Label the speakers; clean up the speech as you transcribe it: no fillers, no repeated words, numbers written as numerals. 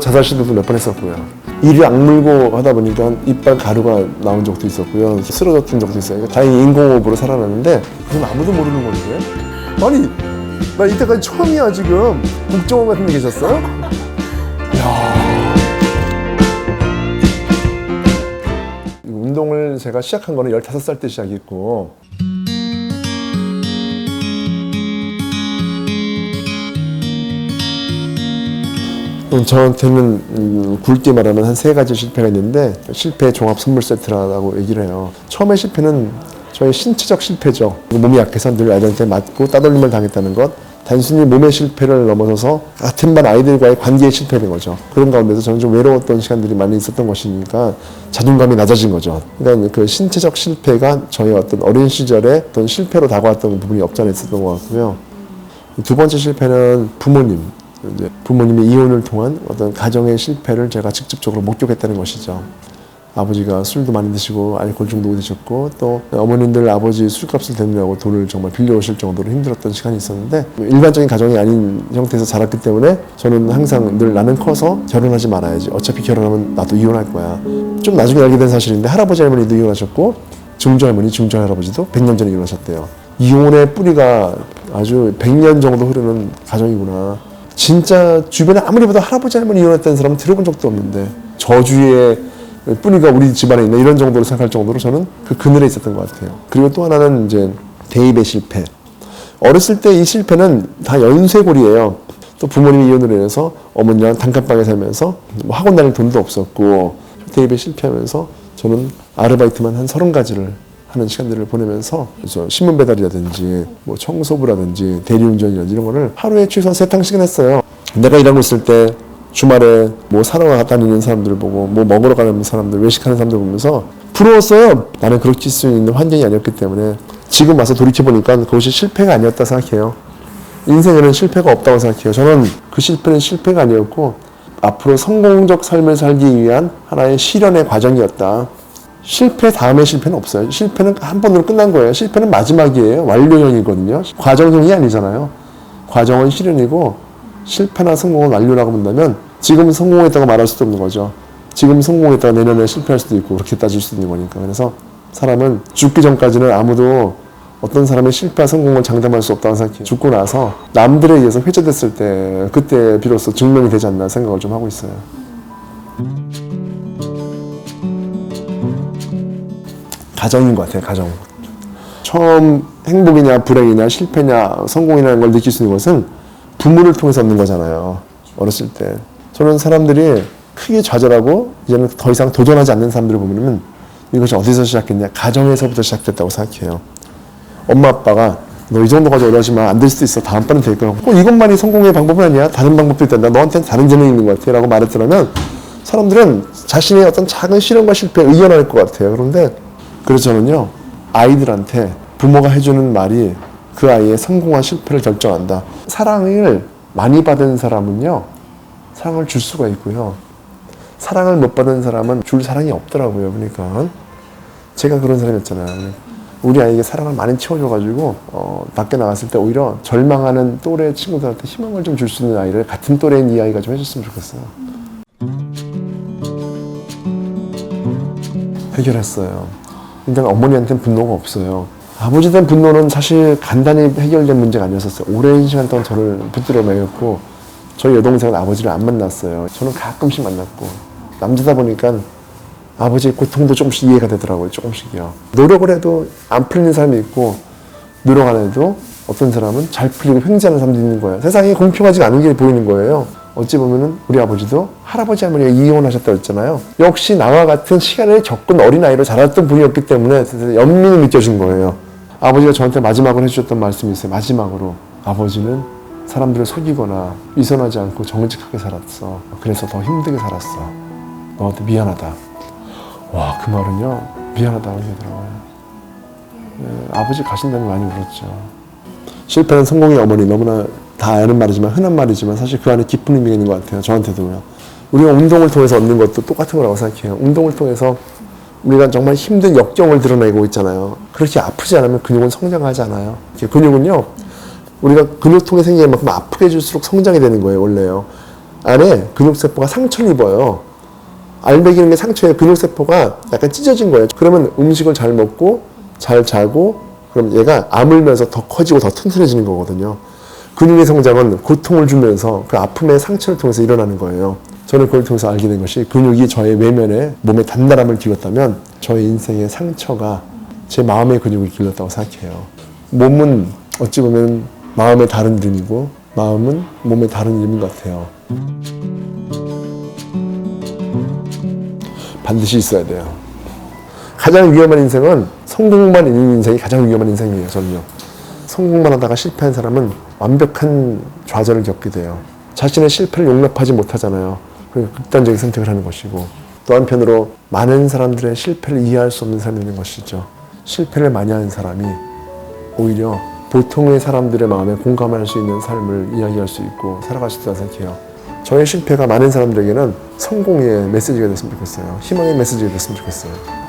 Speaker 1: 자살 시도도 몇 번 했었고요. 이를 악물고 하다 보니까 이빨 가루가 나온 적도 있었고요. 쓰러졌던 적도 있어요. 다행히 인공호흡으로 살아났는데 그건 아무도 모르는 건데. 아니 나 이때까지 처음이야 지금. 국정원 같은 데 계셨어요? 이야. 운동을 제가 시작한 거는 15살 때 시작했고 저한테는 굵게 말하면 한 3가지 실패가 있는데 실패 종합 선물 세트라고 얘기를 해요. 처음에 실패는 저의 신체적 실패죠. 몸이 약해서 늘 아이들한테 맞고 따돌림을 당했다는 것. 단순히 몸의 실패를 넘어서서 같은 반 아이들과의 관계의 실패인 거죠. 그런 가운데서 저는 좀 외로웠던 시간들이 많이 있었던 것이니까 자존감이 낮아진 거죠. 그러니까 그 신체적 실패가 저의 어떤 어린 시절에 어떤 실패로 다가왔던 부분이 없지 않아 있었던 것 같고요. 두 번째 실패는 부모님의 이혼을 통한 어떤 가정의 실패를 제가 직접적으로 목격했다는 것이죠. 아버지가 술도 많이 드시고 알코올 중독이 되셨고 또 어머님들 아버지 술값을 대느라고 돈을 정말 빌려오실 정도로 힘들었던 시간이 있었는데 일반적인 가정이 아닌 형태에서 자랐기 때문에 저는 항상 늘 나는 커서 결혼하지 말아야지. 어차피 결혼하면 나도 이혼할 거야. 좀 나중에 알게 된 사실인데 할아버지 할머니도 이혼하셨고 증조할머니 증조할아버지도 100년 전에 이혼하셨대요. 이혼의 뿌리가 아주 100년 정도 흐르는 가정이구나. 진짜 주변에 아무리 봐도 할아버지 할머니 이혼했다는 사람은 들어본 적도 없는데 저주의 뿌리가 우리 집안에 있네 이런 정도로 생각할 정도로 저는 그 그늘에 있었던 것 같아요. 그리고 또 하나는 이제 대입의 실패. 어렸을 때 이 실패는 다 연쇄골이에요. 또 부모님이 이혼을 해서 어머니랑 단칸방에 살면서 뭐 학원 다닐 돈도 없었고 대입에 실패하면서 저는 아르바이트만 한 30가지를 하는 시간들을 보내면서 그래서 신문 배달이라든지 뭐 청소부라든지 대리운전이라든지 이런 거를 하루에 최소한 3탕씩은 했어요. 내가 일하고 있을 때 주말에 뭐 사러 다니는 사람들 보고 뭐 먹으러 가는 사람들 외식하는 사람들 보면서 부러웠어요. 나는 그렇게 할 수 있는 환경이 아니었기 때문에 지금 와서 돌이켜보니까 그것이 실패가 아니었다 생각해요. 인생에는 실패가 없다고 생각해요. 저는 그 실패는 실패가 아니었고 앞으로 성공적 삶을 살기 위한 하나의 실현의 과정이었다. 실패 다음에 실패는 없어요. 실패는 한 번으로 끝난 거예요. 실패는 마지막이에요. 완료형이거든요. 과정형이 아니잖아요. 과정은 실현이고 실패나 성공은 완료라고 본다면 지금 성공했다고 말할 수도 없는 거죠. 지금 성공했다가 내년에 실패할 수도 있고 그렇게 따질 수 있는 거니까. 그래서 사람은 죽기 전까지는 아무도 어떤 사람의 실패와 성공을 장담할 수 없다고 생각해요. 죽고 나서 남들에 의해서 회자됐을 때 그때 비로소 증명이 되지 않나 생각을 좀 하고 있어요. 가정인 것 같아요. 가정. 처음 행복이냐 불행이냐 실패냐 성공이라는 걸 느낄 수 있는 것은 부모를 통해서 얻는 거잖아요. 어렸을 때. 저는 사람들이 크게 좌절하고 이제는 더 이상 도전하지 않는 사람들을 보면 이것이 어디서 시작했냐? 가정에서부터 시작됐다고 생각해요. 엄마 아빠가 너 이 정도까지 오래 하지만 안 될 수도 있어. 다음번엔 될 거야. 이것만이 성공의 방법은 아니야. 다른 방법도 있다. 너한테는 다른 재능이 있는 것 같아. 라고 말했더라면 사람들은 자신의 어떤 작은 실험과 실패에 의연할 것 같아요. 그런데 그래서 저는요. 아이들한테 부모가 해주는 말이 그 아이의 성공과 실패를 결정한다. 사랑을 많이 받은 사람은요. 사랑을 줄 수가 있고요. 사랑을 못 받은 사람은 줄 사랑이 없더라고요. 그러니까 제가 그런 사람이었잖아요. 우리 아이에게 사랑을 많이 채워줘가지고 밖에 나갔을 때 오히려 절망하는 또래 친구들한테 희망을 좀 줄 수 있는 아이를 같은 또래인 이 아이가 좀 해줬으면 좋겠어요. 해결했어요. 일단 어머니한테는 분노가 없어요. 아버지에 대한 분노는 사실 간단히 해결된 문제가 아니었어요. 오랜 시간 동안 저를 붙들어 매였고 저희 여동생은 아버지를 안 만났어요. 저는 가끔씩 만났고 남자다 보니까 아버지의 고통도 조금씩 이해가 되더라고요. 조금씩이요. 노력을 해도 안 풀리는 사람이 있고 노력 안 해도 어떤 사람은 잘 풀리고 횡재하는 사람도 있는 거예요. 세상이 공평하지 않은 게 보이는 거예요. 어찌 보면은 우리 아버지도 할아버지 할머니가 이혼하셨다고 했잖아요. 역시 나와 같은 시간을 겪은 어린아이로 자랐던 분이었기 때문에 연민이 느껴진 거예요. 아버지가 저한테 마지막으로 해주셨던 말씀이 있어요. 마지막으로 아버지는 사람들을 속이거나 위선하지 않고 정직하게 살았어. 그래서 더 힘들게 살았어. 너한테 미안하다. 와, 그 말은요. 미안하다고 얘기하더라고요. 아버지 가신 다음에 많이 울었죠. 실패는 성공의 어머니. 너무나 다 아는 말이지만 흔한 말이지만 사실 그 안에 깊은 의미가 있는 것 같아요. 저한테도요. 우리가 운동을 통해서 얻는 것도 똑같은 거라고 생각해요. 운동을 통해서 우리가 정말 힘든 역경을 드러내고 있잖아요. 그렇게 아프지 않으면 근육은 성장하지 않아요. 근육은요. 우리가 근육통이 생기는 만큼 아프게 해줄수록 성장이 되는 거예요. 원래요. 안에 근육세포가 상처를 입어요. 알배기는 게 상처에 근육세포가 약간 찢어진 거예요. 그러면 음식을 잘 먹고 잘 자고 그럼 얘가 아물면서 더 커지고 더 튼튼해지는 거거든요. 근육의 성장은 고통을 주면서 그 아픔의 상처를 통해서 일어나는 거예요. 저는 그걸 통해서 알게 된 것이 근육이 저의 외면에 몸의 단단함을 길렀다면 저의 인생의 상처가 제 마음의 근육을 길렀다고 생각해요. 몸은 어찌 보면 마음의 다른 이름이고 마음은 몸의 다른 이름인 것 같아요. 반드시 있어야 돼요. 가장 위험한 인생은 성공만 있는 인생이 가장 위험한 인생이에요. 저는요. 성공만 하다가 실패한 사람은 완벽한 좌절을 겪게 돼요. 자신의 실패를 용납하지 못하잖아요. 그러니까 극단적인 선택을 하는 것이고 또 한편으로 많은 사람들의 실패를 이해할 수 없는 사람이 있는 것이죠. 실패를 많이 하는 사람이 오히려 보통의 사람들의 마음에 공감할 수 있는 삶을 이야기할 수 있고 살아갈 수 있다고 생각해요. 저의 실패가 많은 사람들에게는 성공의 메시지가 됐으면 좋겠어요. 희망의 메시지가 됐으면 좋겠어요.